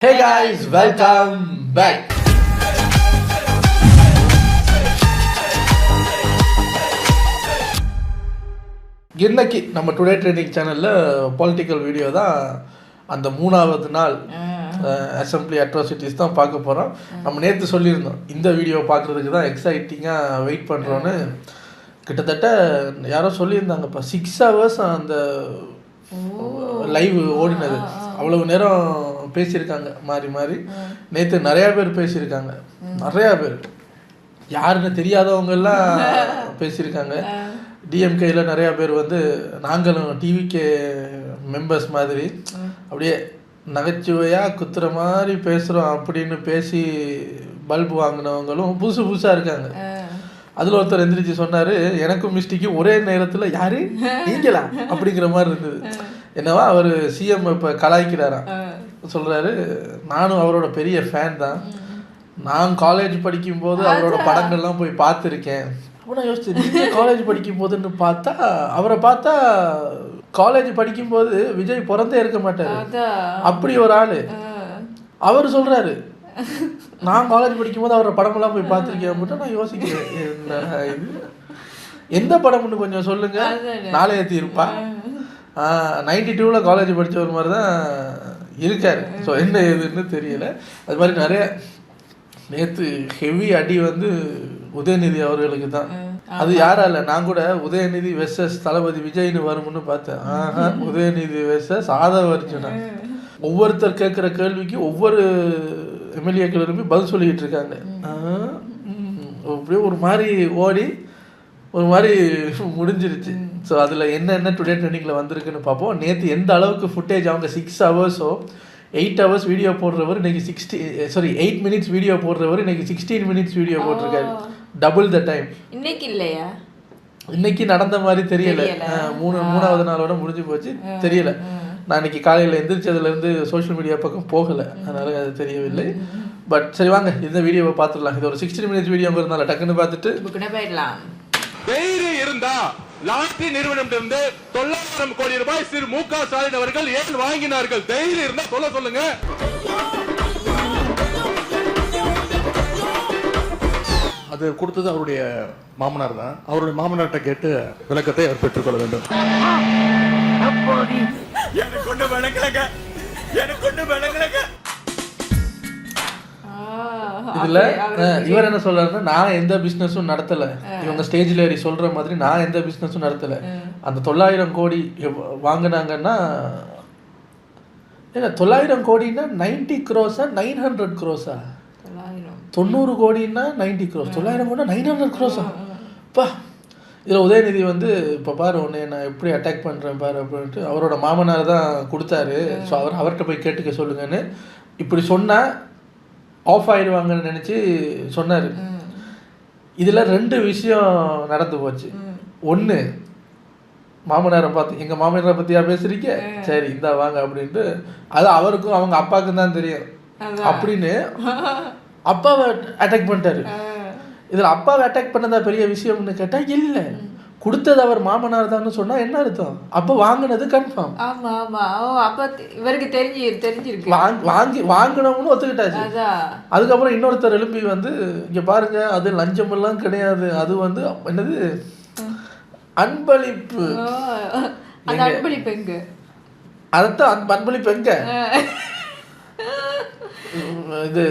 Hey guys, welcome back. இன்னைக்கு நம்ம today trending சேனலில் பொலிட்டிக்கல் வீடியோ தான். அந்த 3வது நாள் அசம்பிளி அட்ராசிட்டிஸ் தான் பார்க்க போகிறோம். நம்ம நேற்று சொல்லியிருந்தோம் இந்த வீடியோ பார்க்குறதுக்கு தான் எக்ஸைட்டிங்காக வெயிட் பண்ணுறோன்னு. கிட்டத்தட்ட யாரோ சொல்லியிருந்தாங்க இப்போ 6 hours அந்த லைவ் ஓடினது. அவ்வளவு நேரம் பேசியிருக்காங்க மாறி மாறி. நேற்று நிறையா பேர் பேசியிருக்காங்க, நிறையா பேர் யாருன்னு தெரியாதவங்கெல்லாம் பேசியிருக்காங்க. டிஎம்கேயில் நிறையா பேர் வந்து நாங்களும் டிவிகே மெம்பர்ஸ் மாதிரி அப்படியே நகைச்சுவையாக குத்துற மாதிரி பேசுகிறோம் அப்படின்னு பேசி பல்பு வாங்கினவங்களும் புதுசாக இருக்காங்க. அதில் ஒருத்தர் எந்திரிச்சு சொன்னார், எனக்கும் மிஸ்டிக்கும் ஒரே நேரத்தில் யாரு நீங்களா அப்படிங்கிற மாதிரி இருந்தது. என்னவா அவர் சிஎம் இப்போ கலாய்க்கிறாராம். சொல்கிறாரு, நானும் அவரோட பெரிய ஃபேன் தான், நான் காலேஜ் படிக்கும்போது அவரோட படங்கள்லாம் போய் பார்த்துருக்கேன். அப்போ யோசிச்சு, நீங்கள் காலேஜ் படிக்கும் போதுன்னு பார்த்தா அவரை பார்த்தா காலேஜ் படிக்கும்போது விஜய் பிறந்தே இருக்க மாட்டார், அப்படி ஒரு ஆள். அவர் சொல்கிறாரு, நான் காலேஜ் படிக்கும்போது அவரோட படமெல்லாம் போய் பார்த்துருக்கேன் அப்படின்ட்டு. நான் யோசிக்கிறேன், என்ன இது எந்த படம்னு கொஞ்சம் சொல்லுங்கள், நாளையத்தி இருப்பா 92 காலேஜ் படித்தவர் மாதிரி தான் இருக்கார். ஸோ என்ன ஏதுன்னு தெரியல. அது மாதிரி நிறைய நேற்று ஹெவி அடி வந்து உதயநிதி அவர்களுக்கு தான். அது யாரால, நான் கூட உதயநிதி வெர்சஸ் தளபதி விஜய்னு வரும்னு பார்த்தேன். உதயநிதி வெர்சஸ் ஆதவ அர்ஜுனா. ஒவ்வொருத்தர் கேட்குற கேள்விக்கு ஒவ்வொரு எம்எல்ஏக்களுமே பதில் சொல்லிக்கிட்டு இருக்காங்க. அப்படியே ஒரு மாதிரி ஓடி ஒரு மாதிரி முடிஞ்சிருச்சு. ஸோ அதில் என்னென்ன டுடே ட்ரெண்டிங்கில் வந்திருக்குன்னு பார்ப்போம். நேற்று எந்த அளவுக்கு ஃபுட்டேஜ் அவங்க 6 hours 8 hours வீடியோ போடுறவர் இன்னைக்கு 8 minutes வீடியோ போடுறவர் இன்னைக்கு 16 minutes வீடியோ போட்டிருக்காரு. Double the time. இன்னைக்கு இல்லையா, இன்னைக்கு நடந்த மாதிரி தெரியல. 3வது நாளோட முடிஞ்சு போச்சு, தெரியல. நான் இன்னைக்கு காலையில் எந்திரிச்சதுலேருந்து சோஷியல் மீடியா பக்கம் போகலை, அதனால அது தெரியவில்லை. பட் சரி வாங்க இந்த வீடியோவை பார்த்துடலாம். இது ஒரு 16 minutes வீடியோங்கிறதுனால டக்குன்னு பார்த்துட்டு போயிடலாம். தைரியம் இருந்தா லாட்டரி நிறுவனத்திலிருந்து 900 கோடி ரூபாய் திரு மு.க. ஸ்டாலின் அவர்கள் ஏன் வாங்கினார்கள்? தைரியம் இருந்தா சொல்லுங்க. அது கொடுத்தது அவருடைய மாமனார் தான். அவருடைய மாமனார்கிட்ட கேட்டு விளக்கத்தை அவர் பெற்றுக்கொள்ள வேண்டும். இதுல இவர் என்ன சொல்றாருன்னா, நான் எந்த பிசினஸும் நடத்தல, இவங்க ஸ்டேஜ்ல ஏறி சொல்ற மாதிரி நான் எந்த பிசினஸும் நடத்தல. அந்த 900 கோடி வாங்கினாங்கன்னா 900 கோடின்னா 90 crores 900 crores 90 கோடின்னா 90 crores 900 கோடினா 900 crores பா. இதில் உதயநிதி வந்து இப்போ பாரு உன்னை நான் எப்படி அட்டாக் பண்ணுறேன் பாரு அப்படின்ட்டு அவரோட மாமனார் தான் கொடுத்தாரு. ஸோ அவர்கிட்ட போய் கேட்டுக்க சொல்லுங்கன்னு இப்படி சொன்னால் ஆஃப் ஆயிடுவாங்கன்னு நினச்சி சொன்னார். இதில் 2 விஷயம் நடந்து போச்சு. ஒன்று, மாமனாரை பார்த்து, எங்கள் மாமனாரை பற்றியா பேசுகிறீங்க, சரி இந்தா வாங்க அப்படின்ட்டு, அது அவருக்கும் அவங்க அப்பாவுக்கும் தான் தெரியும் அப்படின்னு அப்பாவை அட்டாக் பண்ணிட்டாரு. இதில் அப்பாவை அட்டாக் பண்ணதா பெரிய விஷயம்னு கேட்டால் இல்லை, கொடுத்தது அவர் மாமனார் தான் சொன்னா என்ன அர்த்தம்? அப்போ வாங்கினது கன்ஃபார்ம். ஆமா ஆமா, அப்ப இவருக்கு தெரிஞ்சிருக்கு, வாங்கினவங்கன்னு ஒத்துக்கிட்டாச்சு. அதுக்கப்புறம் இன்னொருத்தர் எழுப்பி வந்து, இங்க பாருங்க அது லஞ்சம் எல்லாம் கிடையாது, அது வந்து என்னது அன்பளிப்பு. அன்பளிப்பு எங்க? அதைத்தான் அன்பளிப்பு எங்க இது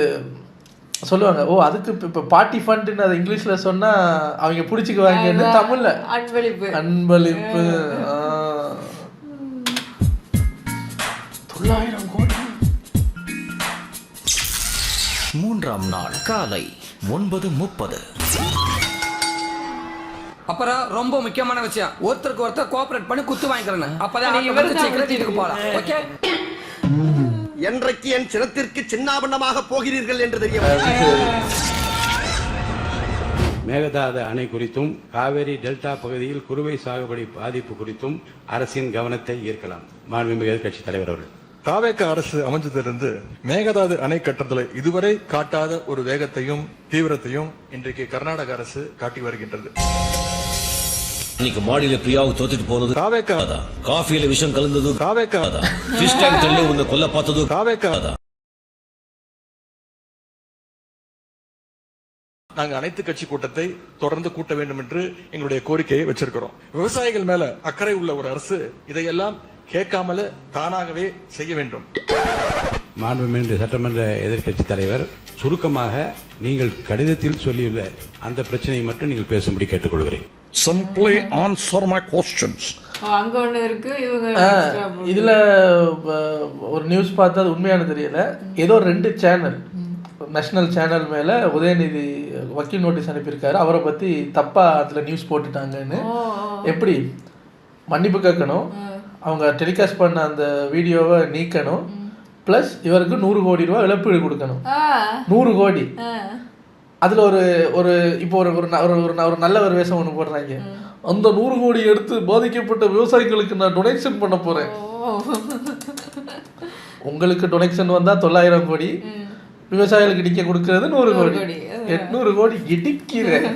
சொல்லுவாங்க. ஓ அதுக்கு இப்போ பார்ட்டி ஃபண்டுன்னு அதை இங்கிலீஷில் சொன்னால் அவங்க பிடிச்சிக்குவாங்கன்னு தமிழில் அன்பளிப்பு. 900 கோடி. 3ஆம் நாள் காலை 9:30. அப்புறம் ரொம்ப முக்கியமான விஷயம், ஒருத்தருக்கு ஒருத்தர் கோஆபரேட் பண்ணி குத்து வாங்கிக்கிறேன். அப்பதான் நீங்க போலாம். ஓகே, என்றைக்கு என் சினத்திற்கு சின்னாபண்ணமாக போகிறீர்கள் என்று தெரிய. மேகதாது அணை குறித்தும் காவேரி டெல்டா பகுதியில் குறுவை சாகுபடி பாதிப்பு குறித்தும் அரசின் கவனத்தை ஈர்க்கலாம். மாண்புமிகு எதிர்க்கட்சி தலைவர் அவர்கள். தாவேக அரசு அமைஞ்சதிலிருந்து மேகதாது அணை கட்டுதலை இதுவரை காட்டாத ஒரு வேகத்தையும் தீவிரத்தையும் இன்றைக்கு கர்நாடக அரசு காட்டி வருகின்றது. இன்னைக்கு மாடியில பிரியாவை தோத்துட்டு போனது தாவேக, காஃபியில விஷம் கலந்தது தாவேக, ஃபிஷ் டேங்க் தள்ளி உன்னை கொல்ல பார்த்தது தாவேக. நாங்க அனைத்து கட்சி கூட்டத்தை தொடர்ந்து கூட்ட வேண்டும் என்று எங்களுடைய கோரிக்கையை வச்சிருக்கிறோம். விவசாயிகள் மேல அக்கறை உள்ள ஒரு அரசு இதையெல்லாம் கேட்காமல தானாகவே செய்ய வேண்டும். மாண்புமிகு சட்டமன்ற எதிர்க்கட்சி தலைவர், சுருக்கமாக நீங்கள் கடிதத்தில் சொல்லியுள்ள அந்த பிரச்சனையை மட்டும் நீங்கள் பேசும்படி கேட்டுக்கொள்கிறேன். Simply answer my questions. அங்க ஒண்ணு இருக்கு, இவங்க extra போட்டு. இதுல ஒரு நியூஸ் பார்த்தா அது உண்மையானு தெரியல. ஏதோ 2 சேனல் நேஷனல் சேனல் மேல உதயநிதி வக்கீல் நோட்டீஸ் அனுப்பியிருக்காரு. அவரை பத்தி தப்பா அதுல நியூஸ் போட்டுட்டாங்கன்னு. எப்படி மன்னிப்பு கேட்கணும், அவங்க டெலிகாஸ்ட் பண்ண அந்த வீடியோவை நீக்கணும், ப்ளஸ் இவருக்கு 100 கோடி ரூபாய் இழப்பீடு கொடுக்கணும். 100 கோடி. அதில் ஒரு இப்போ ஒரு நல்ல ஒரு வேஷம் ஒன்று போடுறாங்க. அந்த 100 கோடி எடுத்து பாதிக்கப்பட்ட விவசாயிகளுக்கு நான் டொனேஷன் பண்ண போகிறேன். உங்களுக்கு டொனேஷன் வந்தால் 900 கோடி, விவசாயிகளுக்கு இடிக்க கொடுக்கறது 100 கோடி. 800 கோடி இடிக்கிறேன்.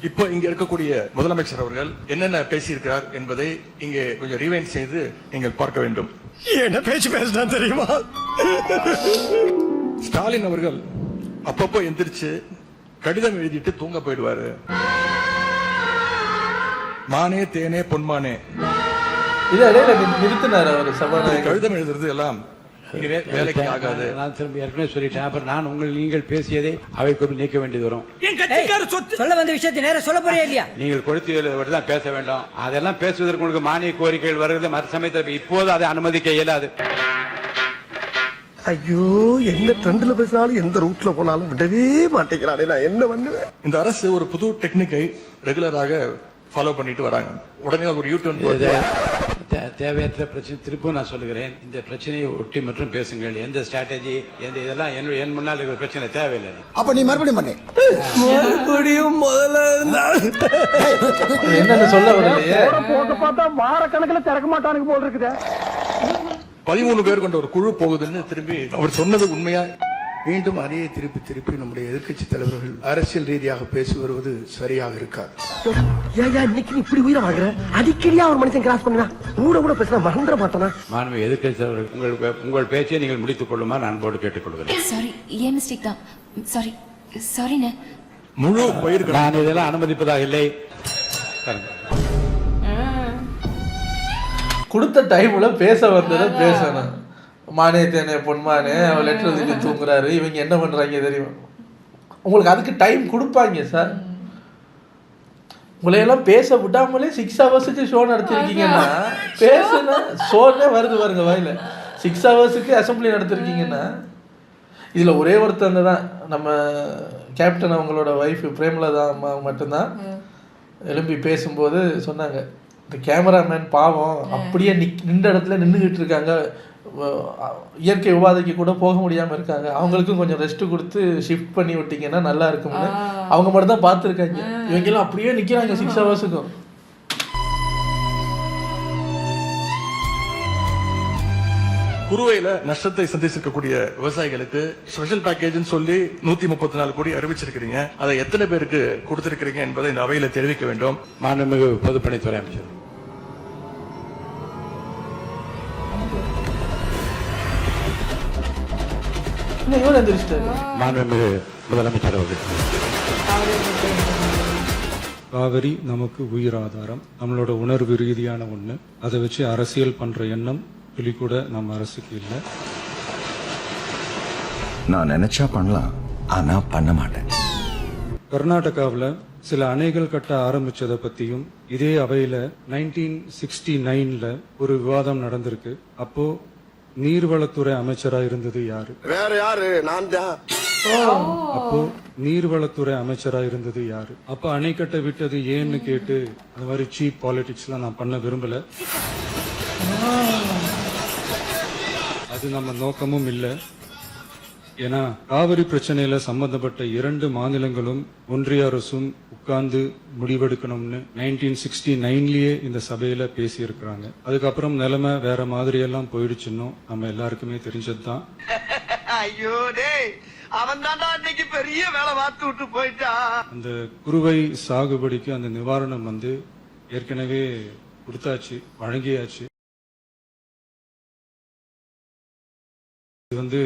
இப்போ இங்க இருக்கக்கூடிய முதலமைச்சர் அவர்கள் என்னென்ன பேசியிருக்கிறார் என்பதை இங்கே கொஞ்சம் ரீவைண்ட் செய்து நீங்கள் பார்க்க வேண்டும். என்ன பேச்சு பேசினா தெரியுமா? ஸ்டாலின் அவர்கள் அப்பப்போ எந்திரிச்சு கடிதம் எழுதிட்டு தூங்க போயிடுவாரு. மானே தேனே பொன்மானே இது இடையில நிறுத்தினார் அவர் சபாநாயகர். கடிதம் எழுதுறது எல்லாம் வேலைக்கு ஆகாது. நான் திரும்ப ஏற்கனவே சொல்லிட்டேன். அப்புறம் நீங்கள் பேசியதை அவை குறித்து நீக்க வேண்டியது வரும். சொல்ல வந்த விஷயத்தை நேரம் சொல்ல போறியா இல்லையா? நீங்கள் கொடுத்து தான் பேச வேண்டும். அதெல்லாம் பேசுவதற்கு உங்களுக்கு மானிய கோரிக்கைகள் வருகிறது. மற்ற சமயத்தில் இப்போது அதை அனுமதிக்க இயலாது. ஐயோ, என்ன ட்ரெண்ட்ல பேசினாலும் எந்த ரூட்ல போனாலும் விடவே மாட்டேங்கிறானே, நான் என்ன பண்ணுவேன்? இந்த அரசு ஒரு புது டெக்னிக்கை ரெகுலராக ஃபாலோ பண்ணிட்டு வராங்க. உடனே ஒரு யூ-டர்ன் தேவையற்ற பிரச்சனை திருப்பும் நான் சொல்லுகிறேன். இந்த பிரச்சனையை ஒட்டி மற்றும் பேசுங்கள். எந்த ஸ்ட்ராட்டஜி இதெல்லாம் என் முன்னால் இருக்கிற பிரச்சனை தேவையில்லை. அப்ப நீ மறுபடியும் பண்ணு. மறுபடியும் முதல்ல என்னன்னு சொல்ல வரலையே. போட்டு பார்த்தா வார கணக்குல திறக்க மாட்டானுங்க போல் இருக்குது. 13 பேர் கொண்ட ஒரு குழு போகுதுன்னு திரும்பி அவர் சொன்னது உண்மையா? மீண்டும் அதையே திருப்பி நம்முடைய எதிர்க்கட்சி தலைவர்கள் அரசியல் ரீதியாக பேசி வருவது சரியாக இருக்காது. இன்னைக்கு இப்படி உயிரை வாங்குற, அடிக்கடியா ஒரு மனுஷன் கிராஸ் பண்ணா கூட பேசினா மறந்துட மாட்டானா? மாண்பு எதிர்க்கட்சி தலைவர்கள், உங்கள் பேச்சை நீங்கள் முடித்துக் கொள்ளுமா நான் போட்டு கேட்டுக்கொள்கிறேன். சாரி, ஏன் மிஸ்டேக் தான். சாரிண்ணே. முழு பயிர்கள் நான் இதெல்லாம் அனுமதிப்பதாக இல்லை. கொடுத்த டைம்ல பேச வந்ததை பேசணும். மானே தேனே பொன்மானே, அவர் லெட்டர் எழுதி தூங்குறாரு, இவங்க என்ன பண்றாங்க தெரியும். உங்களுக்கு அதுக்கு டைம் கொடுப்பாங்க சார். உங்களையெல்லாம் பேச விடாமலே 6 ஹவர்ஸுக்கு ஷோ நடத்திருக்கீங்கன்னா, பேசுனா ஷோன்னே வருது பாருங்க வாயில. 6 ஹவர்ஸுக்கு அசம்பிளி நடத்திருக்கீங்கன்னா, இதில் ஒரே ஒருத்தவங்க தான் நம்ம கேப்டன் அவங்களோட ஒய்ஃப் பிரேமலதா அம்மா மட்டும்தான் எழும்பி பேசும்போது சொன்னாங்க, இந்த கேமராமேன் பாவம் அப்படியே நின்ற இடத்துல நின்றுக்கிட்டு இருக்காங்க, இயற்கை உபாதைக்கு கூட போக முடியாமல் இருக்காங்க, அவங்களுக்கும் கொஞ்சம் ரெஸ்ட் கொடுத்து ஷிஃப்ட் பண்ணி விட்டீங்கன்னா நல்லா இருக்கும்னு அவங்க மட்டும் தான் பார்த்துருக்காங்க. இவங்கெல்லாம் அப்படியே நிற்கிறாங்க 6 ஹவர்ஸுக்கும். குறுவையில நஷ்டத்தை சந்திச்சிருக்கக்கூடிய விவசாயிகளுக்கு ஸ்பெஷல் பேக்கேஜ் சொல்லி 134 கோடி அறிவிச்சிருக்கிறீங்க. அதை எத்தனை பேருக்கு கொடுத்திருக்கிறீங்க என்பதை இந்த அவையில தெரிவிக்க வேண்டும். மாண்புமிகு பொதுப்பணித்துறை அமைச்சர். மாண்புமிகு முதலமைச்சர் அவர்கள். காவிரி நமக்கு உயிர் ஆதாரம், நம்மளோட உணர்வு ரீதியான ஒண்ணு. அதை வச்சு அரசியல் பண்ற எண்ணம் துளி கூட நம்ம அரசுக்கு இல்லை. நான் நினைச்சா பண்ணலாம், ஆனா பண்ண மாட்டேன். கர்நாடகாவில் சில அணைகள் கட்ட ஆரம்பிச்சதை பத்தியும் இதே அவையில 1969ல ஒரு விவாதம் நடந்திருக்கு. அப்போ நீர்வளத்துறை அமைச்சரா இருந்தது யாரு? வேற யாரு? நான் தான். அப்போ நீர்வளத்துறை அமைச்சரா இருந்தது யாரு? அப்ப அணை கட்ட விட்டது ஏன்னு கேட்டு அந்த மாதிரி சீப் பாலிடிக்ஸ்லாம் நான் பண்ண விரும்பல. அது நம்ம நோக்கமும் இல்லை. ஏன்னா காவிரி பிரச்சனையில சம்பந்தப்பட்ட 2 மாநிலங்களும் ஒன்றிய அரசும் உட்கார்ந்து முடிவெடுக்கணும்னு 1969லயே இந்த சபையில பேசி இருக்கிறாங்க. அதுக்கப்புறம் நிலைமை வேற மாதிரி எல்லாம் போயிடுச்சுன்னு நம்ம எல்லாருக்குமே தெரிஞ்சதுதான். ஐயோ டேய், அவன் தான்டா இன்னைக்கு பெரிய வேலை பார்த்து விட்டு போயிட்டான். அந்த குறுவை சாகுபடிக்கு அந்த நிவாரணம் ஏற்கனவே கொடுத்தாச்சு, வழங்கியாச்சு. இது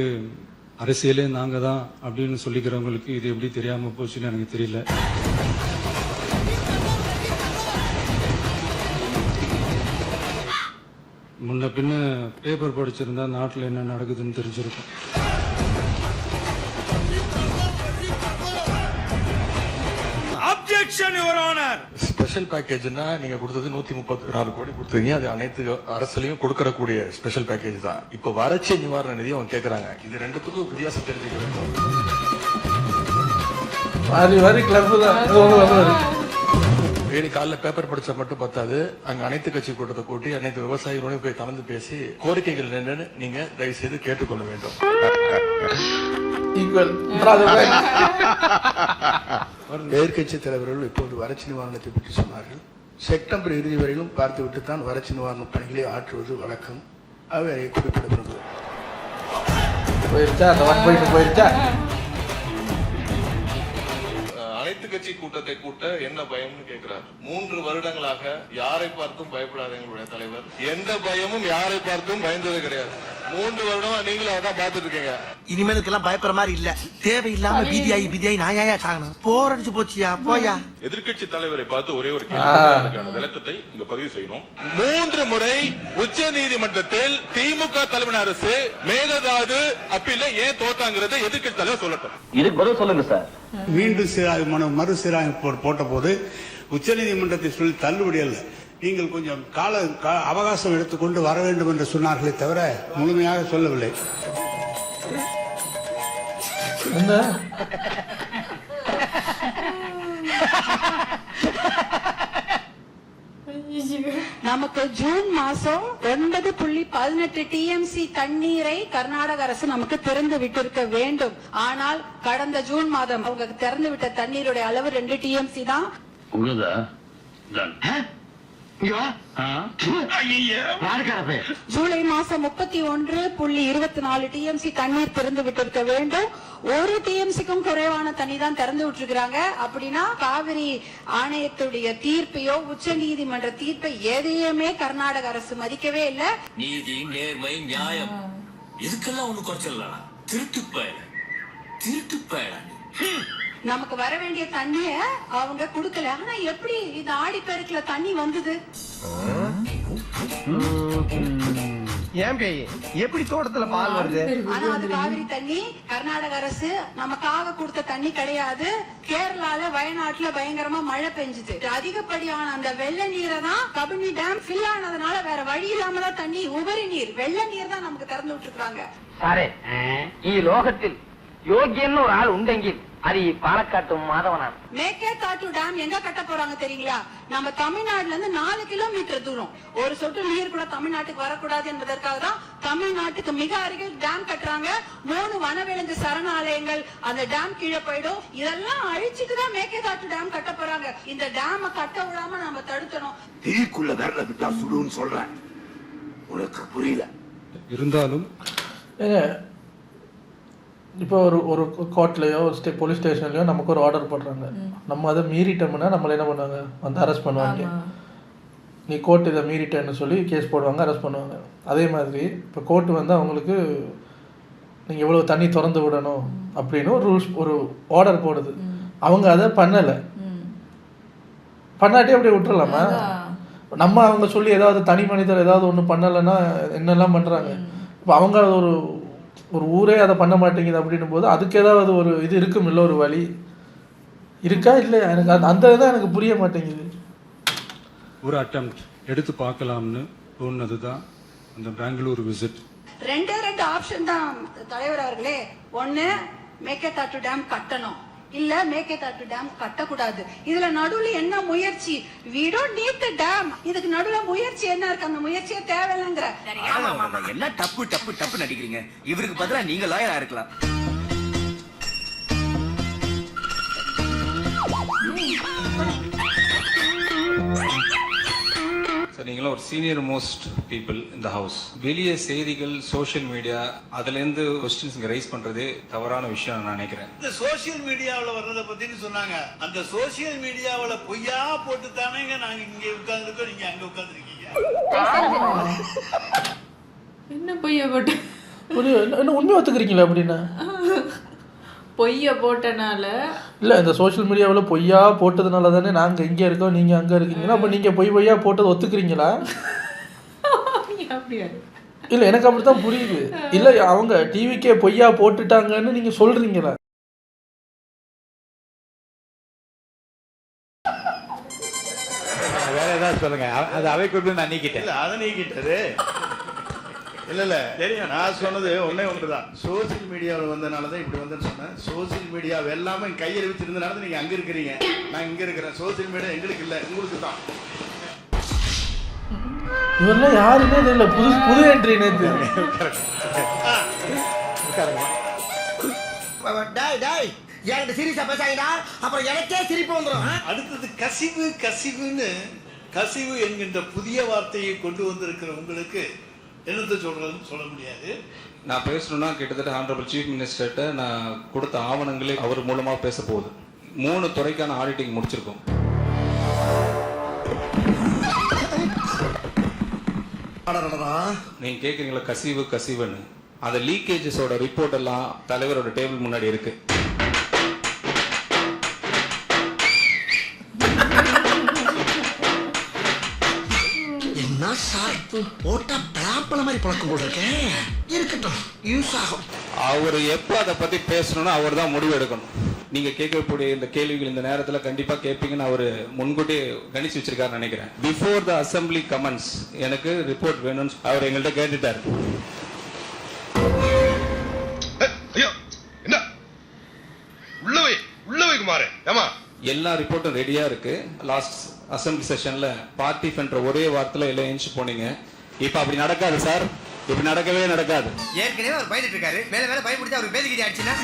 அரசியலே நாங்கள் தான் அப்படின்னு சொல்லிக்கிறவங்களுக்கு இது எப்படி தெரியாமல் போச்சுன்னு எனக்கு தெரியல. முன்ன பின்ன பேப்பர் படிச்சிருந்தா நாட்டில் என்ன நடக்குதுன்னு தெரிஞ்சிருக்கும். ஸ்பெஷல் பேக்கேஜ்னா நீங்க கொடுத்தது 134 கோடி கொடுத்தீங்க. அது அனைத்து அரசுலயும் கொடுக்கறக்கூடிய ஸ்பெஷல் பேக்கேஜ் தான். இப்ப வறட்சி நிவாரண நிதி அவங்க கேக்குறாங்க. இது ரெண்டுத்துக்கும் வித்தியாசம் தெரிஞ்சுக்க வேண்டும். வாரி கிளப் தான். டெய்லி காலைல பேப்பர் படிச்சா மட்டும் பத்தாது. அங்க அனைத்து கட்சி கூட்டத்தை கூட்டி அனைத்து விவசாயிகளோட போய் கலந்து பேசி கோரிக்கைகள் என்னன்னு நீங்க தயவு செய்து கேட்டுக்கொள்ள வேண்டும். எதிர்கட்சி தலைவர்கள் இப்போது வறட்சி நிவாரணத்தை பற்றி சொன்னார்கள். செப்டம்பர் இறுதி வரையிலும் பார்த்துவிட்டு தான் வறட்சி நிவாரண பணிகளை ஆற்றுவது வழக்கம். அவை குறிப்பிட விரும்புகிறேன். அனைத்து கட்சி கூட்டத்தை கூட்ட என்ன பயம்னு கேட்கிறார். 3 வருடங்களாக யாரை பார்த்தும் பயப்படாத எங்களுடைய தலைவர். எந்த பயமும் யாரை பார்த்தும் பயந்தது கிடையாது. 3 வருடமா நீங்களும் அதான் பார்த்துட்டு இருக்கீங்க. இனிமேலுக்கெல்லாம் பயப்படுற மாதிரி இல்ல. தேவையில்லாம பிதியாயி நாயா சாகணும். போரடிச்சு போச்சியா போயா. எதிர்கட்சி தலைவரை பார்த்து ஒரே ஒரு கேள்வி, விளக்கத்தை இங்க பதிவு செய்யணும். 3 முறை உச்ச நீதிமன்றத்தில் திமுக தலைமையான அரசு மேகதாது அப்பீல ஏன் தோத்தாங்கிறத எதிர்கட்சி தலைவர் சொல்லட்டும். இதுக்கு பதில் சொல்லுங்க சார். மீண்டும் மறுசீராய்வு போட்ட போது உச்சநீதிமன்றத்தை சொல்லி தள்ளுபடி அல்ல, நீங்கள் கொஞ்சம் அவகாசம் எடுத்துக்கொண்டு வர வேண்டும் என்று சொன்னார்களே தவிர முழுமையாக சொல்லவில்லை. நமக்கு ஜூன் மாசம் 9.18 டிஎம்சி தண்ணீரை கர்நாடக அரசு நமக்கு திறந்து விட்டிருக்க வேண்டும். ஆனால் கடந்த ஜூன் மாதம் அவங்க திறந்து விட்ட தண்ணீருடைய அளவு 2 டிஎம்சி தான். ஜூலை மாசம் 31.24 டிஎம்சி தண்ணீர் திறந்து விட்டிருக்க வேண்டும். 1 டிஎம்சிக்கும் குறைவான தண்ணி தான் திறந்து விட்டுருக்காங்க. அப்படின்னா காவிரி ஆணையத்துடைய தீர்ப்பையோ உச்ச நீதிமன்ற தீர்ப்பை எதையுமே கர்நாடக அரசு மதிக்கவே இல்லை. நீதி, நேர்மை, நியாயம் இதுக்கெல்லாம் ஒண்ணு குறைச்சல. திருட்டு பயல நமக்கு வர வேண்டிய தண்ணிய அவங்க கொடுக்கல. ஆனா எப்படி இந்த ஆடி பெருக்குல தண்ணி வந்தது? எப்படி தோட்டத்துல பால் வருது? ஆனா அது காவிரி தண்ணி. கர்நாடக அரசு நமக்காக கொடுத்த தண்ணி கிடையாது. கேரளால வயநாட்டுல பயங்கரமா மழை பெஞ்சுது. அதிகப்படியான அந்த வெள்ள நீரை தான் கபினி டேம் ஃபில் ஆனதுனால வேற வழி இல்லாம தான் தண்ணி உபரி நீர் வெள்ள நீர் தான் நமக்கு திறந்து விட்டுருக்காங்க. ఈ లోకத்தில் யோகியன்னு ஒரு ஆள் உண்டெங்கில் அது பாலக்காட்டு மாதவனான். மேகதாட்டு டேம் எங்க கட்ட போறாங்க தெரியுங்களா? நம்ம தமிழ்நாட்டுல இருந்து 4 கிலோமீட்டர் தூரம். ஒரு சொட்டு நீர் கூட தமிழ்நாட்டுக்கு வரக்கூடாது என்பதற்காக தான் தமிழ்நாட்டுக்கு மிக அருகில் டேம் கட்டுறாங்க. 3 வனவிலங்கு சரணாலயங்கள் அந்த டேம் கீழே போயிடும். இதெல்லாம் அழிச்சிட்டு தான் மேகதாட்டு டேம் கட்ட போறாங்க. இந்த டேம கட்ட விடாம நம்ம தடுக்கணும். தீக்குள்ள விரல விட்டா சுடுன்னு சொல்றேன். உனக்கு புரியல. இருந்தாலும் இப்போ ஒரு கோர்ட்லேயோ ஒரு போலீஸ் ஸ்டேஷன்லையோ நமக்கு ஒரு ஆர்டர் போடுறாங்க. நம்ம அதை மீறிட்டோம்னா நம்மளை என்ன பண்ணுவாங்க, வந்து அரெஸ்ட் பண்ணுவாங்க. நீ கோர்ட் இதை மீறிட்டேன்னு சொல்லி கேஸ் போடுவாங்க, அரெஸ்ட் பண்ணுவாங்க. அதே மாதிரி இப்போ கோர்ட்டு வந்து அவங்களுக்கு நீங்கள் இவ்வளோ தண்ணி திறந்து விடணும் அப்படின்னு ஒரு ரூல்ஸ் ஒரு ஆர்டர் போடுது. அவங்க அதை பண்ணலை, பண்ணாட்டி அப்படியே விட்டுறலாமா? நம்ம அவங்க சொல்லி ஏதாவது தனி மனிதர் ஏதாவது ஒன்று பண்ணலைன்னா என்னெல்லாம் பண்ணுறாங்க. இப்போ அவங்க ஒரு ஊரே அதை பண்ண மாட்டேங்குது அப்படின்னும் போது அதுக்கு ஏதாவது ஒரு இது இருக்கும், இல்லை ஒரு வழி இருக்கா இல்லையா? எனக்கு அந்த இதான் எனக்கு புரிய மாட்டேங்குது. ஒரு அட்டெம்ப்ட் எடுத்து பார்க்கலாம்னு தோணுது தான் அந்த பெங்களூர் விசிட். 2 ஆப்ஷன் தான் தலைவர் அவர்களே. 1 மேகதாட்டு டேம் கட்டணும், இல்ல மேகதாட்டு டேம் கட்டக்கூடாது. இதுல நடுவுல என்ன முயற்சி? we don't need the dam. இதுக்கு நடுவுல முயற்சி என்ன இருக்கு? அந்த முயற்சியே தேவையில்லைங்கிற. என்ன டப்பு நடிக்கிறீங்க? இவருக்கு பதிலா நீங்க லாயரா இருக்கலாம். நீங்களும் ஒரு சீனியர் மோஸ்ட் பீப்புள் இந்த ஹவுஸ். வெளியே செய்திகள், சோசியல் மீடியா, அதுல இருந்து கொஸ்டின்ஸ் ரைஸ் பண்றதே தவறான விஷயம் நான் நினைக்கிறேன். இந்த சோசியல் மீடியாவில் வர்றதை பத்தி சொன்னாங்க. அந்த சோசியல் மீடியாவில் பொய்யா போட்டு தானே நாங்க இங்க உட்கார்ந்துருக்கோம், நீங்க அங்க உட்கார்ந்துருக்கீங்க. என்ன பொய்யா போட்டு என்ன உண்மை ஒத்துக்கிறீங்களா அப்படின்னா? பொய்ய போட்டனால இல்லை இந்த சோஷியல் மீடியாவில் பொய்யா போட்டதுனால தானே நாங்கள் இங்கே இருக்கோம் நீங்கள் அங்கே இருக்கீங்கன்னா அப்போ நீங்கள் பொய்யா போட்டது ஒத்துக்கிறீங்களா? அப்படியா? இல்லை எனக்கு அப்படி தான் புரியுது. இல்லை அவங்க டிவிக்கே பொய்யா போட்டுட்டாங்கன்னு நீங்கள் சொல்கிறீங்களா? வேற ஏதாவது சொல்லுங்க. அது அவை குறிப்பு நான் நீக்கிட்டேன். இல்ல அதை நீக்கிட்டாரு. இல்ல தெரியும். நான் சொன்னது ஒன்னே ஒன்றுதான். சோசியல் மீடியாவில் வந்தனாலதான் இப்படி வந்து சொன்னேன். சோசியல் மீடியா எல்லாமே கையில் வச்சிருந்தனால நீங்க அங்க இருக்கிறீங்க, நான் இங்க இருக்கிறேன். சோசியல் மீடியா எங்களுக்கு இல்ல, உங்களுக்கு தான். இவரெல்லாம் யாருன்னே தெரியல. புது என்ட்ரி நேத்து. என்கிட்ட சீரியஸா பேசாங்கடா, அப்புறம் எனக்கே சிரிப்பு வந்துடும். அடுத்தது கசிவுன்னு கசிவு என்கின்ற புதிய வார்த்தையை கொண்டு வந்திருக்கிற உங்களுக்கு என்னத்தை சொல்றதுன்னு சொல்ல முடியாது. நான் பேசணும்னா கிட்டத்தட்ட ஹானரபிள் சீஃப் மினிஸ்டர்கிட்ட நான் கொடுத்த ஆவணங்களே அவர் மூலமா பேச போகுது. 3 துறைக்கான ஆடிட்டிங் முடிச்சிருக்கோம். நீங்க கேக்குறீங்களா கசிவுன்னு, அந்த லீக்கேஜஸோட ரிப்போர்ட் எல்லாம் தலைவரோட டேபிள் முன்னாடி இருக்கு. என்ன சார்பு போட்டா பலாப்பழ மாதிரி பழக்கம் போல இருக்கேன். இருக்கட்டும், யூஸ் ஆகும். அவர் எப்ப அதை பத்தி பேசணும்னு அவர் தான் முடிவு எடுக்கணும். நீங்க கேட்கக்கூடிய இந்த கேள்விகள் இந்த நேரத்துல கண்டிப்பா கேட்பீங்கன்னு அவரு முன்கூட்டியே கணிச்சு வச்சிருக்காரு நினைக்கிறேன். பிஃபோர் த அசம்பிளி கமெண்ட்ஸ் எனக்கு ரிப்போர்ட் வேணும்னு அவர் எங்கள்கிட்ட கேட்டுட்டாரு. எல்லா ரிப்போர்ட்டும் ரெடியா இருக்கு. லாஸ்ட் அசம்பிளி செஷன்ல பார்ட்டி என்ற ஒரே வார்த்தையில எல்லாம் எழுந்து போனீங்க. இப்ப அப்படி நடக்காது சார், இப்படி நடக்கவே நடக்காது. ஏற்கனவே அவர் பயந்துட்டு இருக்காரு, மேல பயப்படுத்தி அவருக்கு பேதிக்கிட்டு ஆச்சுன்னா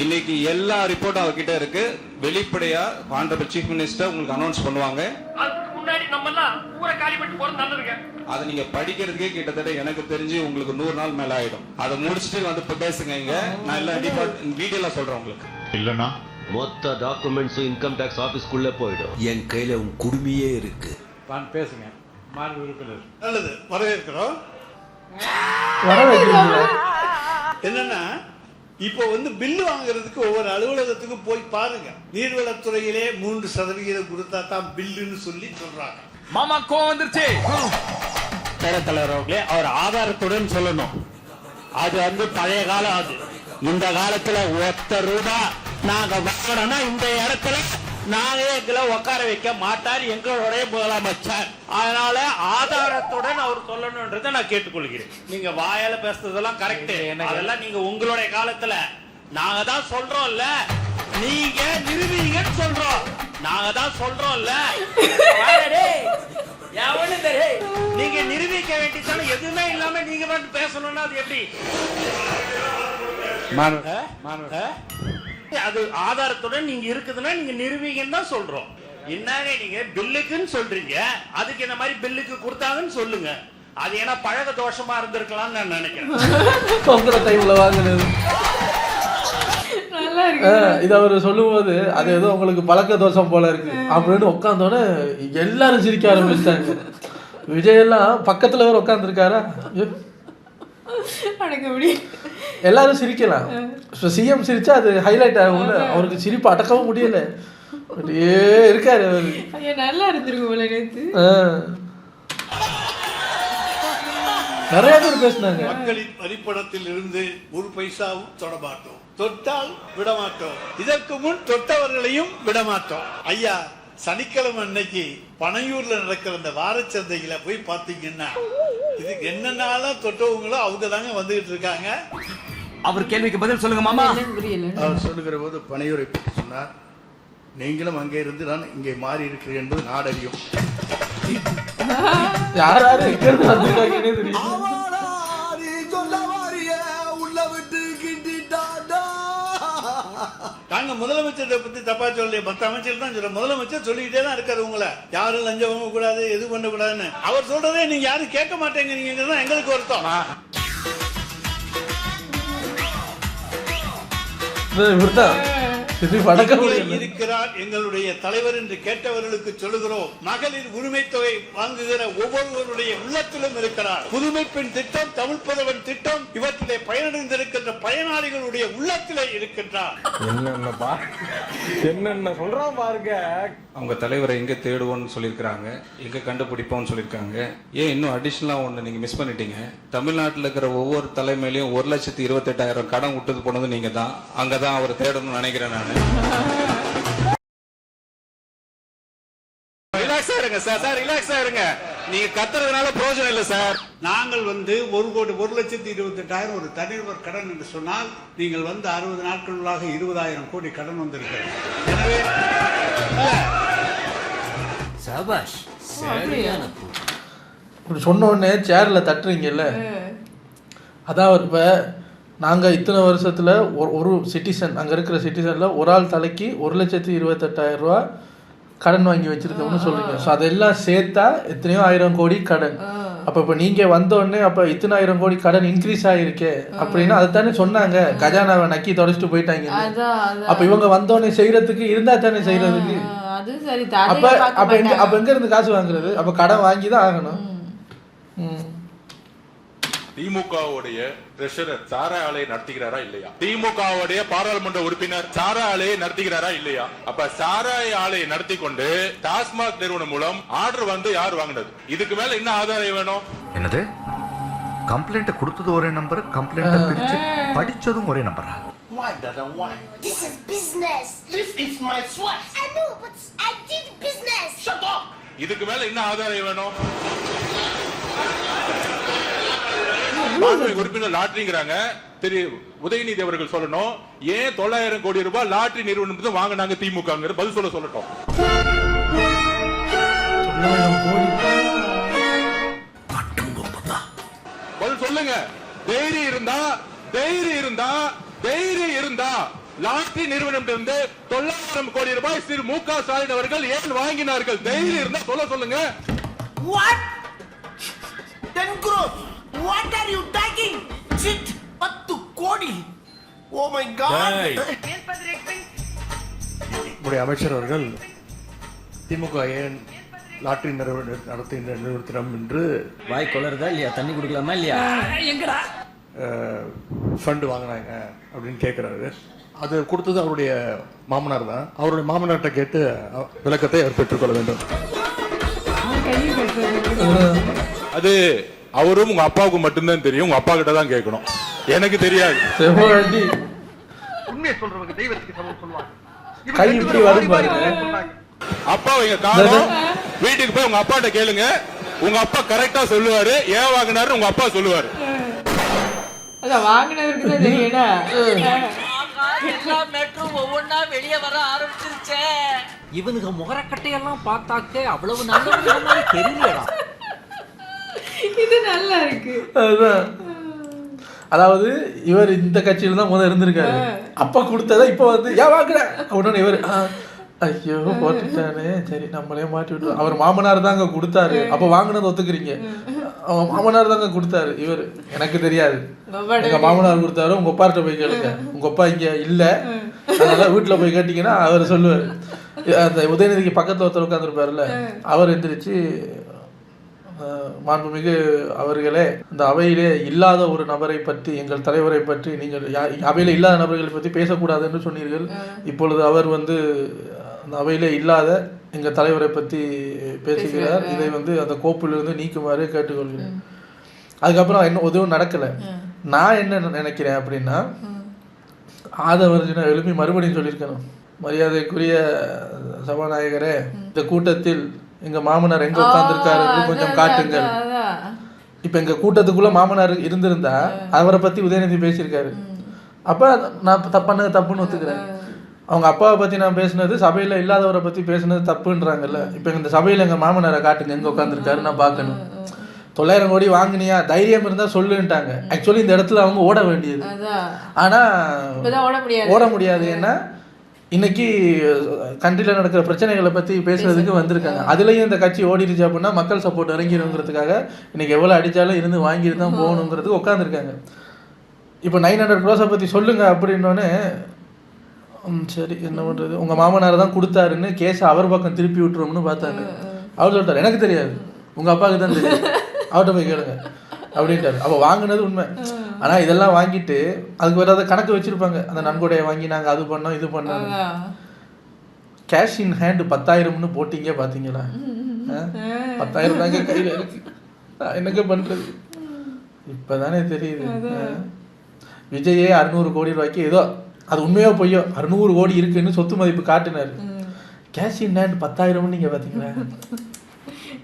இன்னைக்கு எல்லா ரிப்போர்ட்டும் அவர்கிட்ட இருக்கு. வெளிப்படையா ஹானரபிள் சீஃப் மினிஸ்டர் உங்களுக்கு அனௌன்ஸ் பண்ணுவாங்க. அதுக்கு முன்னாடி நம்ம எல்லாம் ஊரை காலி பண்ணிட்டு போறது நல்லதுங்க. அதை நீங்க படிக்கிறதுக்கே கிட்டத்தட்ட எனக்கு தெரிஞ்சு உங்களுக்கு 100 நாள் மேல ஆயிடும். அதை முடிச்சுட்டு வந்து பேசுங்க. இங்க நான் எல்லாம் டீடைலா சொல்றேன் உங்களுக்கு. இல்லனா மொத்த டாக்குமெண்ட்ஸும் இன்கம் டாக்ஸ் ஆபீஸ்க்குள்ள போயிடும். என் கையில உன் குடுமையே இருக்கு. பேசுங்க. மாண்பு உறுப்பினர். நல்லது, வரவேற்கிறோம். என்னன்னா இப்போ பில்லு வாங்குறதுக்கு ஒவ்வொரு அலுவலகத்துக்கும் போய் பாருங்க. நீர்வளத்துறையிலே 3% கொடுத்தா தான் பில்லுன்னு சொல்லி சொல்றாங்க. மாமா கோவம் வந்துருச்சு. தலைவர்களே, அவர் ஆதாரத்துடன் சொல்லணும். அது பழைய காலம். அது இந்த காலத்துல ₹1 நாங்க வாங்கணும்னா இந்த இடத்துல நாங்க எங்களை உட்கார வைக்க மாட்டார் எங்களுடைய முதலமைச்சர். அதனால ஆதாரத்துடன் அவர் சொல்லணும்ன்றதை நான் கேட்டுக்கொள்கிறேன். நீங்க வாயால பேசுறதெல்லாம் கரெக்ட். அதெல்லாம் நீங்க உங்களுடைய காலத்துல நாங்க தான் சொல்றோம்ல, நீங்க நிரூபிங்கன்னு சொல்றோம். நாங்க தான் சொல்றோம்ல, நீங்க நிரூபிக்க வேண்டியதான. எதுவுமே இல்லாம நீங்க மட்டும் பேசணும்னா அது எப்படி? அது ஆதாரத்துடன் நீங்க இருக்குதுன்னா நீங்க நிரூபிங்கன்னு தான் சொல்றோம். என்னங்க நீங்க பில்லுக்குன்னு சொல்றீங்க, அதுக்கு இந்த மாதிரி பில்லுக்கு கொடுத்தாங்கன்னு சொல்லுங்க. அது ஏன்னா பழக தோஷமா இருந்திருக்கலாம்னு நான் நினைக்கிறேன். இது அவர் சொல்லும்போது அது ஏதோ உங்களுக்கு பழக்க தோஷம் போல இருக்கு அப்படின்னு உட்காந்தோன்னே எல்லாரும் சிரிக்க ஆரம்பிச்சிட்டாங்க. விஜய் எல்லாம் பக்கத்துல வேற உட்காந்துருக்காரா, எல்லாரும் சிரிக்கலாம். சிஎம் சிரிச்சா அது ஹைலைட் ஆகும். அவருக்கு சிரிப்பு அடக்கவும் முடியல, இருக்காரு அவரு. நல்லா இருந்திருக்கு போல நேத்து. நிறைய பேர் பேசினாங்க. மக்களின் வரிப்பணத்தில் இருந்து 1 பைசாவும் தொடமாட்டோம், தொட்டால் விடமாட்டோம், இதற்கு முன் தொட்டவர்களையும் விடமாட்டோம். ஐயா, சனிக்கிழமை அன்னைக்கு பனையூர்ல நடக்கிற அந்த வாரச்சந்தையில போய் பாத்தீங்கன்னா இதுக்கு என்னென்னாலும் தொட்டவங்களோ அவங்க தாங்க வந்துகிட்டு இருக்காங்க. அவர் கேள்விக்கு பதில் சொல்லுங்க மாமா. அவர் சொல்லுகிற போது பனையூரை பற்றி சொன்னார். நீங்களும் அங்கே இருந்து நான் இங்கே மாறி இருக்கிறேன் என்பது நாடறியும். யாராரு வந்திருக்காங்கன்னே தெரியும். நாங்க முதலமைச்சரை பத்தி தப்பா சொல்லி மற்ற அமைச்சர் தான் சொல்ற. முதலமைச்சர் சொல்லிக்கிட்டே தான் இருக்காரு உங்களை, யாரும் லஞ்சம் வாங்க கூடாது, எது பண்ண கூடாதுன்னு. அவர் சொல்றதே நீங்க யாரும் கேட்க மாட்டேங்கிறீங்க, எங்களுக்கு வருத்தம். இவர்தான் இருக்கிறார் எங்களுடைய தலைவர் என்று கேட்டவர்களுக்கு சொல்லுகிறோம், மகளிர் உரிமை தொகை வாங்குகிற ஒவ்வொருவருடைய உள்ளத்திலும் இருக்கிறார். புதுமை பெண் திட்டம், தமிழ் புதவன் திட்டம், இவற்றிலே பயனடைந்திருக்கின்ற பயனாளிகளுடைய உள்ளத்திலே இருக்கின்றார். என்னென்ன சொல்றான் பாருங்க. அவங்க தலைவரை எங்க தேடுவோம்னு சொல்லியிருக்காங்க, எங்க கண்டுபிடிப்போம்னு சொல்லியிருக்காங்க. ஏன் இன்னும் அடிஷனலா ஒண்ணு நீங்க மிஸ் பண்ணிட்டீங்க. தமிழ்நாட்டில் இருக்கிற ஒவ்வொரு தலைமையிலையும் 1,28,000 கடன் விட்டது போனது நீங்க தான். அங்கதான் அவர் தேடணும்னு நினைக்கிறேன் நான். ரிலாக்ஸா இருங்க சார், ரிலாக்ஸா இருங்க. நீங்க கத்துறதுனால பிரயோஜனம் இல்லை சார். நாங்கள் 1,28,000 ஒரு தனிநபர் கடன் என்று சொன்னால், நீங்கள் 60 நாட்களுள்ளாக 20,000 கோடி கடன் வந்திருக்கிறது. எனவே சபாஷ், இப்படி சொன்ன உடனே சேரில் தட்டுறீங்கல்ல, அதான் இப்போ நாங்கள் இத்தனை வருஷத்தில் ஒரு சிட்டிசன், அங்கே இருக்கிற சிட்டிசனில் ஒரு ஆள் தலைக்கு 1,28,000 ரூபா கடன் வாங்கி வச்சுருக்கோம்னு சொல்கிறீங்க. ஸோ அதெல்லாம் சேர்த்தா எத்தனையோ 1000 கோடி கடன். அப்போ இப்போ நீங்கள் வந்தோடனே அப்போ இத்தனை 1000 கோடி கடன் இன்க்ரீஸ் ஆகிருக்கே அப்படின்னா அதை தானே சொன்னாங்க. கஜானாவை நக்கி தொடச்சிட்டு போயிட்டாங்க. அப்போ இவங்க வந்தோடனே செய்கிறதுக்கு இருந்தால் தானே செய்கிறதுக்கு. அப்போ எங்கே இருந்து காசு வாங்குறது? அப்போ கடன் வாங்கி தான் ஆகணும். திமுகவுடைய ட்ரெஷரர் சாராய ஆலையை நடத்துகிறாரா இல்லையா? திமுகவுடைய பாராளுமன்ற உறுப்பினர் சாராய ஆலையை நடத்துகிறாரா இல்லையா? அப்ப சாராய ஆலையை நடத்தி கொண்டு டாஸ்மாக் நிறுவனம் மூலம் ஆர்டர் வந்து யார் வாங்கினது? இதுக்கு மேல என்ன ஆதாரம் வேணும்? என்னது? கம்ப்ளைண்ட் கொடுத்தது ஒரே நம்பர், கம்ப்ளைண்ட் பிரிச்சு படிச்சதும் ஒரே நம்பரா? Why doesn't why? This is business. This is my sweat. I know, but I did business. Shut up. இதுக்கு மேல என்ன ஆதாரம் வேணும்? உறுப்பினர் லாட்டரிங்கிறாங்க. உதயநிதி அவர்கள் சொல்லணும், ஏன் 900 கோடி ரூபாய் லாட்டரி நிறுவனம் வாங்கினாங்க திமுக? பதில் சொல்லட்டும். பதில் சொல்லுங்க. தைரியம் இருந்தா லாட்டரி நிறுவனம் 900 கோடி ரூபாய் திரு மு.க. ஸ்டாலின் அவர்கள் ஏன் வாங்கினார்கள்? தைரியம் இருந்தா சொல்லுங்க. What? 10 crores. What are you talking? Shit. 10 கோடி. Oh my God. நம்முடைய அமைச்சர் அவர்கள் திமுக ஏன் லாட்டரி நிறுவனம் என்று வாய் கொளருதா இல்லையா? தண்ணி குடிக்கலாமா இல்லையா? எங்கடா ஃபண்டு வாங்கினாங்க அப்படின்னு கேட்குறாரு. அது கொடுத்தது அவருடைய மாமனார் தான். அவருடைய மாமனார்கிட்ட கேட்டு விளக்கத்தை அவர் பெற்றுக்கொள்ள வேண்டும். அது அவரும் உங்க அப்பாவுக்கு மட்டும்தான் தெரியும். உங்க அப்பா கிட்ட தான் கேட்கணும், எனக்கு தெரியாது. உண்மையை சொல்றவங்க தெய்வத்துக்கு சமம் சொல்லுவாங்க. அப்பா எங்க காரணம், வீட்டுக்கு போய் உங்க அப்பாட்ட கேளுங்க. உங்க அப்பா கரெக்டா சொல்லுவாரு. ஏன் வாங்கினாரு உங்க அப்பா சொல்லுவாரு. வாங்கினவருக்கு தான் தெரியுடா. எல்லா மேட்டரும் ஒவ்வொன்னா வெளியே வர ஆரம்பிச்சிருச்சே. இவனுக்கு முகரக்கட்டையெல்லாம் பார்த்தாக்க அவ்வளவு நல்ல மாதிரி தெரியலடா. இது நல்லா இருக்கு. அதாவது இவர் இந்த கட்சியில தான் முதல்ல இருந்திருக்காரு. அப்பா கொடுத்ததா இப்போ ஏன் வாங்குற உடனே இவர் ஐயோ போட்டுட்டானே, சரி நம்மளே மாட்டி விட்டுருவோம். அவர் மாமனார் தாங்க கொடுத்தாரு. அப்போ வாங்கினது ஒத்துக்கிறீங்க? மாமனார் தாங்க கொடுத்தாரு. இவர் எனக்கு தெரியாது, எங்க மாமனார் கொடுத்தாரு. உங்க அப்பார்ட்ட போய் கேளுங்க. உங்க அப்பா இங்க இல்ல, அதனால வீட்டுல போய் கேட்டீங்கன்னா அவர் சொல்லுவாரு. அந்த உதயநிதிக்கு பக்கத்துல ஒருத்தர் உட்காந்துருப்பாருல்ல, அவர் எந்திரிச்சு, மாண்புமிகு அவர்களே, இந்த அவையிலே இல்லாத ஒரு நபரை பற்றி, எங்கள் தலைவரை பற்றி நீங்கள் அவையிலே இல்லாத நபர்களை பற்றி பேசக்கூடாது என்று சொன்னீர்கள். இப்பொழுது அவர் அந்த அவையிலே இல்லாத எங்கள் தலைவரை பற்றி பேசுகிறார். இதை அந்த கோப்பிலிருந்து நீக்குமாறு கேட்டுக்கொள்கிறேன். அதுக்கப்புறம் என்ன எதுவும் நடக்கலை. நான் என்ன நினைக்கிறேன் அப்படின்னா, ஆதவர்ஜுனா எழுப்பி மறுபடியும் சொல்லியிருக்கணும், மரியாதைக்குரிய சபாநாயகரே, இந்த கூட்டத்தில் எங்க மாமனார் எங்க உட்கார்ந்துருக்காரு கொஞ்சம் காட்டுங்கள். இப்ப எங்க கூட்டத்துக்குள்ள மாமனார் இருந்திருந்தா அவரை பத்தி உதயநிதி பேசியிருக்காரு. அப்ப நான் தப்புன்னு ஒத்துக்கிறேன். அவங்க அப்பாவை பத்தி நான் பேசினது, சபையில இல்லாதவரை பத்தி பேசினது தப்புன்றாங்கல்ல. இப்ப இந்த சபையில எங்க மாமனாரை காட்டுங்க, எங்க உட்கார்ந்துருக்காரு நான் பார்க்கணும். 900 கோடி வாங்கினியா, தைரியம் இருந்தா சொல்லுன்ட்டாங்க. ஆக்சுவலி இந்த இடத்துல அவங்க ஓட வேண்டியது, ஆனா ஓட முடியாது. ஏன்னா இன்னைக்கு கண்ட்ரியில் நடக்கிற பிரச்சனைகளை பற்றி பேசுறதுக்கு வந்திருக்காங்க. அதுலேயும் இந்த கட்சி ஓடிடுச்சு அப்படின்னா மக்கள் சப்போர்ட் இறங்கிடுங்கிறதுக்காக இன்னைக்கு எவ்வளோ அடித்தாலும் இருந்து வாங்கிட்டு தான் போகணுங்கிறதுக்கு உட்காந்துருக்காங்க. இப்போ 900 crores பற்றி சொல்லுங்க அப்படின்னோடனே சரி என்ன பண்ணுறது, உங்கள் மாமனார் தான் கொடுத்தாருன்னு கேஸ் அவர் பக்கம் திருப்பி விட்டுருவோம்னு பார்த்தாரு. அவர் சொல்லிட்டார் எனக்கு தெரியாது, உங்கள் அப்பாவுக்கு தான் தெரியும், அவர்கிட்ட போய் கேளுங்க அப்படின்ட்டார். அப்போ வாங்கினது உண்மை. ஆனால் இதெல்லாம் வாங்கிட்டு அதுக்கு வேறு ஏதாவது கணக்கு வச்சுருப்பாங்க. அந்த நன்கொடையை வாங்கி நாங்கள் அது பண்ணோம் இது பண்ணோம். கேஷ் இன் ஹேண்டு 10,000ன்னு போட்டிங்க பார்த்தீங்களா? 10,000 தாங்க கையில் இருக்கு, என்னங்க பண்ணுறது? இப்போ தானே தெரியுது. விஜயே 600 கோடி ரூபாய்க்கு ஏதோ, அது உண்மையோ பொய்யோ, 600 கோடி இருக்குன்னு சொத்து மதிப்பு காட்டினார். கேஷ் இன் ஹேண்ட் 10,000 நீங்கள் பார்த்தீங்களா?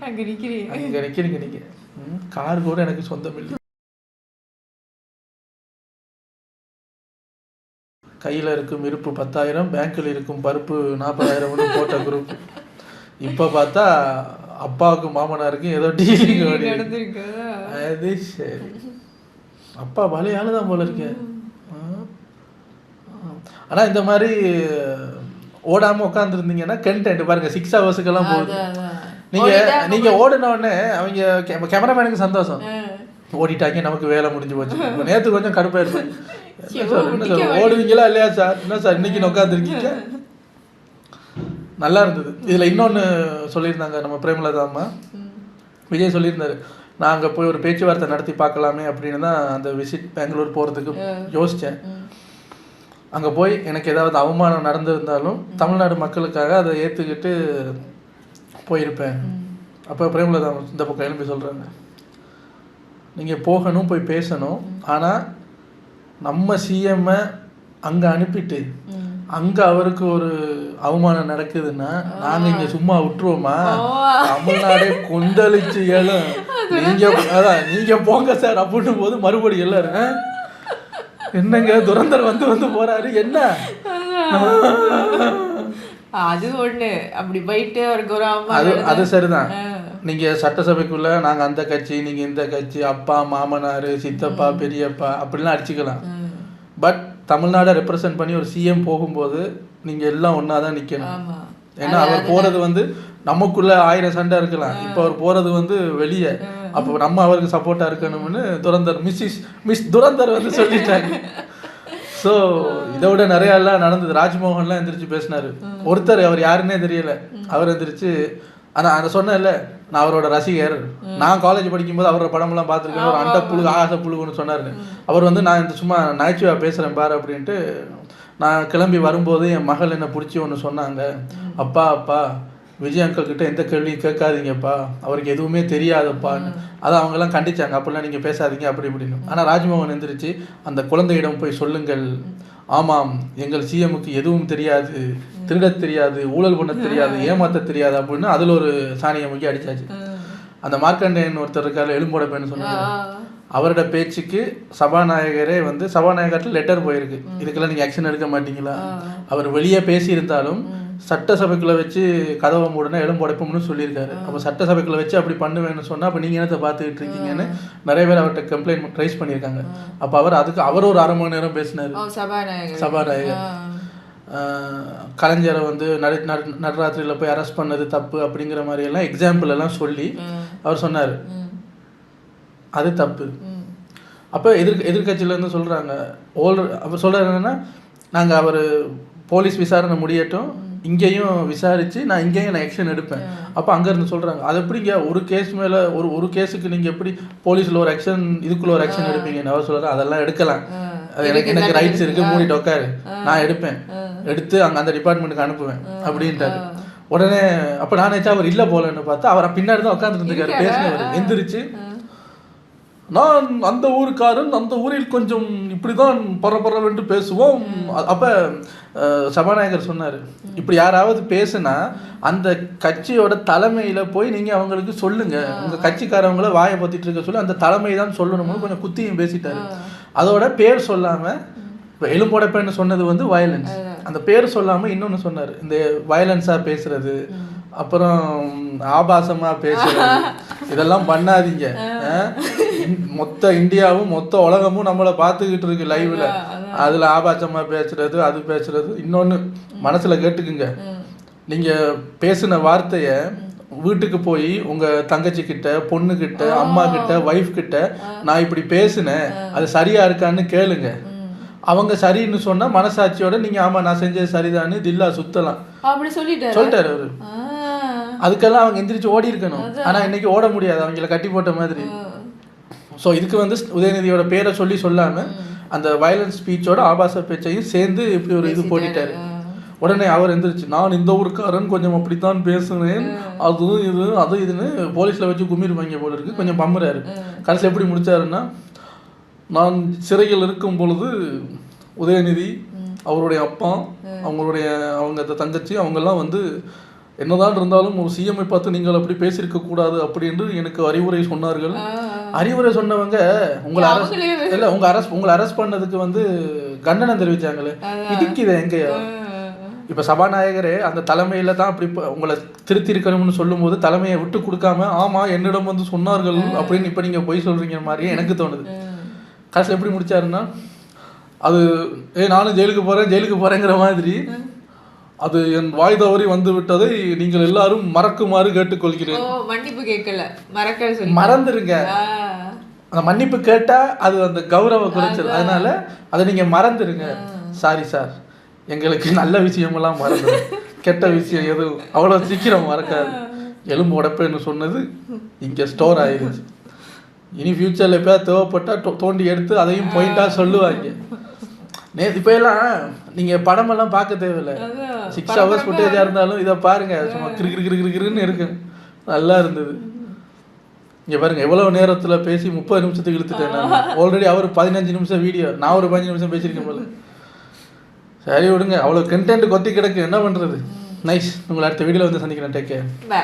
அங்கே நிற்கிறீங்க நீங்கள். கார் கூட எனக்கு சொந்தம் இல்லை. கையில் இருக்கும் இருப்பு 10,000, பேங்க்கில் இருக்கும் பருப்பு 40,000ன்னு போட்ட குரூப். இப்போ பார்த்தா அப்பாவுக்கும் மாமனாருக்கும் ஏதோ டீலிங் நடந்திருக்கு. அது சரி, அப்பா பழைய ஆளு தான் போல இருக்கேன். ஆனால் இந்த மாதிரி ஓடாமல் உட்காந்துருந்தீங்கன்னா கண்டென்ட் பாருங்கள் 6 ஹவர்ஸுக்கெல்லாம் போகுது. நீங்கள் ஓடினோடனே அவங்க கேமராமேனுக்கு சந்தோஷம், ஓடிட்டாங்க நமக்கு வேலை முடிஞ்சு போச்சு. நேற்று கொஞ்சம் கடுப்பாக இருப்பேன், என்ன சார் ஓடுவீங்களா இல்லையா சார், என்ன சார் இன்னைக்கு உட்காந்துருக்கீங்க. நல்லா இருந்தது. இதில் இன்னொன்று சொல்லியிருந்தாங்க நம்ம பிரேமலதா அம்மா, விஜய் சொல்லியிருந்தாரு, நான் அங்கே போய் ஒரு பேச்சுவார்த்தை நடத்தி பார்க்கலாமே அப்படின்னு தான் அந்த விசிட் பெங்களூர் போகிறதுக்கு யோசித்தேன். அங்கே போய் எனக்கு ஏதாவது அவமானம் நடந்திருந்தாலும் தமிழ்நாடு மக்களுக்காக அதை ஏற்றுக்கிட்டு போயிருப்பேன். அப்போ பிரேமலதா இந்த பக்கம் எழுப்பி சொல்கிறாங்க, நீங்கள் போகணும், போய் பேசணும், ஆனால் நம்ம சிஎம்மை அங்கே அனுப்பிட்டு அங்கே அவருக்கு ஒரு அவமானம் நடக்குதுன்னா நாங்கள் இங்கே சும்மா விட்டுருவோமா? தமிழ்நாடே கொந்தளிச்சு ஏழும், நீங்கள் போங்க சார் அப்படின்னு போது மறுபடியும் எல்லாரும் என்னங்க துரந்தர் வந்து போறாரு என்ன? அது ஒண்ணு அப்படி போயிட்டு அவருக்கு ஒரு அது சரிதான். நீங்க சட்டசபைக்குள்ள நாங்க அந்த கட்சி நீங்க இந்த கட்சி, அப்பா மாமனார் சித்தப்பா பெரியப்பா அப்படிலாம் அடிச்சுக்கலாம். பட் தமிழ்நாடை ரெப்ரசன்ட் பண்ணி ஒரு சிஎம் போகும்போது நீங்க எல்லாம் ஒன்னாதான் நிக்கணும். ஏன்னா அவர் போறது நமக்குள்ள 1000 சண்டை இருக்கலாம், இப்போ அவர் போறது வெளியே. அப்போ நம்ம அவருக்கு சப்போர்ட்டா இருக்கணும்னு துரந்தர் மிஸ் துரந்தர் சொல்லிட்டாங்க. ஸோ இதை விட நிறையா எல்லாம் நடந்தது. ராஜ்மோகன்லாம் எந்திரிச்சு பேசினாரு. ஒருத்தர் அவர் யாருன்னே தெரியல, அவர் எந்திரிச்சு ஆனால் அதை சொன்னேன்ல, நான் அவரோட ரசிகர், நான் காலேஜ் படிக்கும்போது அவரோட படமெல்லாம் பார்த்துருக்கேன், ஒரு அண்ட புழு ஆகாச புழுன்னு சொன்னார். அவர் நான் இந்த சும்மா நகைச்சுவாக பேசுகிறேன் பாரு அப்படின்ட்டு. நான் கிளம்பி வரும்போது என் மகள் என்னை பிடிச்சி ஒன்று சொன்னாங்க, அப்பா விஜய் அங்கிள் கிட்ட எந்த கேள்வியும் கேட்காதீங்கப்பா, அவருக்கு எதுவுமே தெரியாதப்பான்னு. அதை அவங்கெல்லாம் கண்டிச்சாங்க, அப்படிலாம் நீங்கள் பேசாதீங்க அப்படி இப்படின்னு. ஆனால் ராஜ்மோகன் எந்திரிச்சு அந்த குழந்தையிடம் போய் சொல்லுங்கள், ஆமாம் எங்கள் சிஎம்முக்கு எதுவும் தெரியாது, திருட தெரியாது, ஊழல் பண்ண தெரியாது, ஏமாற்ற தெரியாது அப்படின்னு அதில் ஒரு சாணியை முக்கி அடித்தாச்சு. அந்த மார்க்கண்டேயன் ஒருத்தர் இருக்காரு, எலும்போட பேன்னு சொன்னாங்க, அவரோட பேச்சுக்கு சபாநாயகரே சபாநாயகர்கிட்ட லெட்டர் போயிருக்கு, இதுக்கெல்லாம் நீங்கள் ஆக்ஷன் எடுக்க மாட்டீங்களா? அவர் வெளியே பேசியிருந்தாலும் சட்டசபைக்குள்ளே வச்சு கதவை மூடனா எலும்போடைப்போம்னு சொல்லியிருக்காரு. அப்போ சட்டசபைக்குள்ளே வச்சு அப்படி பண்ணுவேன்னு சொன்னால் அப்போ நீங்கள் என்னத்தை பார்த்துக்கிட்டு இருக்கீங்கன்னு நிறைய பேர் அவர்கிட்ட கம்ப்ளைண்ட் ரைஸ் பண்ணியிருக்காங்க. அப்போ அவர் ஒரு அரை மணி நேரம் பேசினார் சபாநாயகர். கலைஞரை நடுராத்திரியில் போய் அரெஸ்ட் பண்ணது தப்பு அப்படிங்கிற மாதிரி எல்லாம் எக்ஸாம்பிள் எல்லாம் சொல்லி அவர் சொன்னார், அது தப்பு. அப்போ எதிர்கட்சியிலேருந்து சொல்கிறாங்க, அவர் சொல்கிறார் என்னன்னா, நாங்கள் அவர் போலீஸ் விசாரணை முடியட்டும், இங்கேயும் விசாரித்து நான் இங்கேயும் ஆக்ஷன் எடுப்பேன். அப்போ அங்கேருந்து சொல்கிறாங்க, அது எப்படிங்க ஒரு கேஸ் மேலே ஒரு கேஸுக்கு நீங்கள் எப்படி போலீஸில் ஒரு ஆக்ஷன் இதுக்குள்ளே ஒரு ஆக்ஷன் எடுப்பீங்கன்னு அவர் சொல்கிறார். அதெல்லாம் எடுக்கலாம், அது எனக்கு ரைட்ஸ் இருக்குது, மூடிட்டு உட்காரு, நான் எடுப்பேன், எடுத்து அந்த டிபார்ட்மெண்ட்டுக்கு அனுப்புவேன் அப்படின்ட்டாரு. உடனே அப்போ நான் நினச்சா அவர் இல்லை போலன்னு பார்த்தா அவர் பின்னாடி தான் உட்காந்துருந்துருக்காரு. பேசினவர் எந்திரிச்சு, நான் அந்த ஊருக்காரன், அந்த ஊரில் கொஞ்சம் இப்படிதான் பரபரவென்று பேசுவோம். அப்போ சபாநாயகர் சொன்னார், இப்படி யாராவது பேசுனா அந்த கட்சியோட தலைமையில் போய் நீங்கள் அவங்களுக்கு சொல்லுங்கள், உங்கள் கட்சிக்காரவங்கள வாயை பற்றிட்டு இருக்க சொல்லி அந்த தலைமை தான் சொல்லணும்னு கொஞ்சம் குத்தியும் பேசிட்டாரு. அதோட பேர் சொல்லாமல், இப்போ எலும்போடைப்பேன்னு சொன்னது வயலன்ஸ், அந்த பேர் சொல்லாமல் இன்னொன்று சொன்னார், இந்த வயலன்ஸாக பேசுறது, அப்புறம் ஆபாசமாக பேசுறது, இதெல்லாம் பண்ணாதீங்க. மொத்த இந்தியாவும் மொத்த உலகமும் நம்மளை பார்த்துக்கிட்டு இருக்கு லைவ்ல, அதில் ஆபாசமாக பேசுறது, அது பேசுறது. இன்னொன்று மனசில் கேட்டுக்குங்க, நீங்கள் பேசின வார்த்தையை வீட்டுக்கு போய் உங்கள் தங்கச்சி கிட்ட, பொண்ணுக்கிட்ட, அம்மா கிட்ட, ஒய்ஃப் கிட்ட நான் இப்படி பேசினேன், அது சரியா இருக்கான்னு கேளுங்க. அவங்க சரின்னு சொன்னா மனசாட்சியோட நீங்க ஆமா நான் செஞ்சது சரிதான்னு தில்லா சுத்தலாம் அப்படி சொல்லிட்டாரு அவரு. அதுக்கெல்லாம் அவங்க எந்திரிச்சு ஓடி இருக்கணும். ஆனா இன்னைக்கு ஓட முடியாது, அவங்கள கட்டி போட்ட மாதிரி. ஸோ இதுக்கு வந்து உதயநிதியோட பேரை சொல்லாம அந்த வயலன்ஸ் ஸ்பீச்சோட ஆபாச பேச்சையும் சேர்ந்து இப்படி ஒரு இது போட்டுட்டாரு. உடனே அவர் எந்திரிச்சு நான் இந்த ஊருக்காரன் கொஞ்சம் அப்படித்தான் பேசுனேன், அது இதுன்னு போலீஸ்ல வச்சு கும்பிருப்பாங்க போல இருக்கு. கொஞ்சம் பம்புறாரு. கடைசியில் எப்படி முடிச்சாருன்னா, நான் சிறையில் இருக்கும் பொழுது உதயநிதி, அவருடைய அப்பா, அவங்க தங்கச்சி அவங்கெல்லாம் வந்து என்னதான் இருந்தாலும் ஒரு சிஎம்ஐ பார்த்து நீங்கள் அப்படி பேசியிருக்க கூடாது அப்படி என்று எனக்கு அறிவுரை சொன்னார்கள். அறிவுரை சொன்னவங்க உங்களை அரெஸ்ட் பண்ணதுக்கு வந்து கண்டனம் தெரிவிச்சாங்களே, இதுக்கு எங்கேயா? இப்போ சபாநாயகரே அந்த தலைமையில தான் அப்படி உங்களை திருத்தி இருக்கணும்னு சொல்லும்போது தலைமையை விட்டு கொடுக்காம ஆமா என்னிடம் வந்து சொன்னார்கள் அப்படின்னு இப்போ நீங்கள் பொய் சொல்றீங்க மாதிரியே எனக்கு தோணுது. கடைசியில் எப்படி முடிச்சாருன்னா, அது நானும் ஜெயிலுக்கு போறேங்கிற மாதிரி, அது என் வாய் தவறி வந்து விட்டதை நீங்கள் எல்லாரும் மறக்குமாறு கேட்டுக்கொள்கிறேன். மன்னிப்பு கேட்கல, மறந்துருங்க. அந்த மன்னிப்பு கேட்டா அது அந்த கௌரவ குறைச்சல், அதனால அதை நீங்க மறந்துருங்க. சாரி சார், எங்களுக்கு நல்ல விஷயமெல்லாம் மறந்து, கெட்ட விஷயம் எதுவும் அவ்வளோ சீக்கிரம் மறக்காது. எலும்பு உடப்பேன்னு சொன்னது இங்கே ஸ்டோர் ஆயிடுச்சு. இனி ஃபியூச்சரில் எப்போயாவது தேவைப்பட்டால் தோண்டி எடுத்து அதையும் பாயிண்டாக சொல்லுவாங்க. இப்போ எல்லாம் நீங்கள் படமெல்லாம் பார்க்க தேவையில்லை, 6 hours ஃபுட்டேஜாக இருந்தாலும் இதை பாருங்கள், சும்மா கிருன்னு இருக்கு. நல்லா இருந்தது. இங்கே பாருங்கள் எவ்வளோ நேரத்தில் பேசி 30 நிமிஷத்துக்கு இழுத்துட்டேன் நான். ஆல்ரெடி அவர் 15 நிமிஷம் வீடியோ, நான் ஒரு 15 நிமிஷம் பேசியிருக்கேன் போல. சரி விடுங்க, அவ்வளோ கண்டென்ட் கொத்தி கிடக்கு, என்ன பண்ணுறது. நைஸ். உங்களை அடுத்த வீடியோவில் வந்து சந்திக்கிறேன். Take care. பை.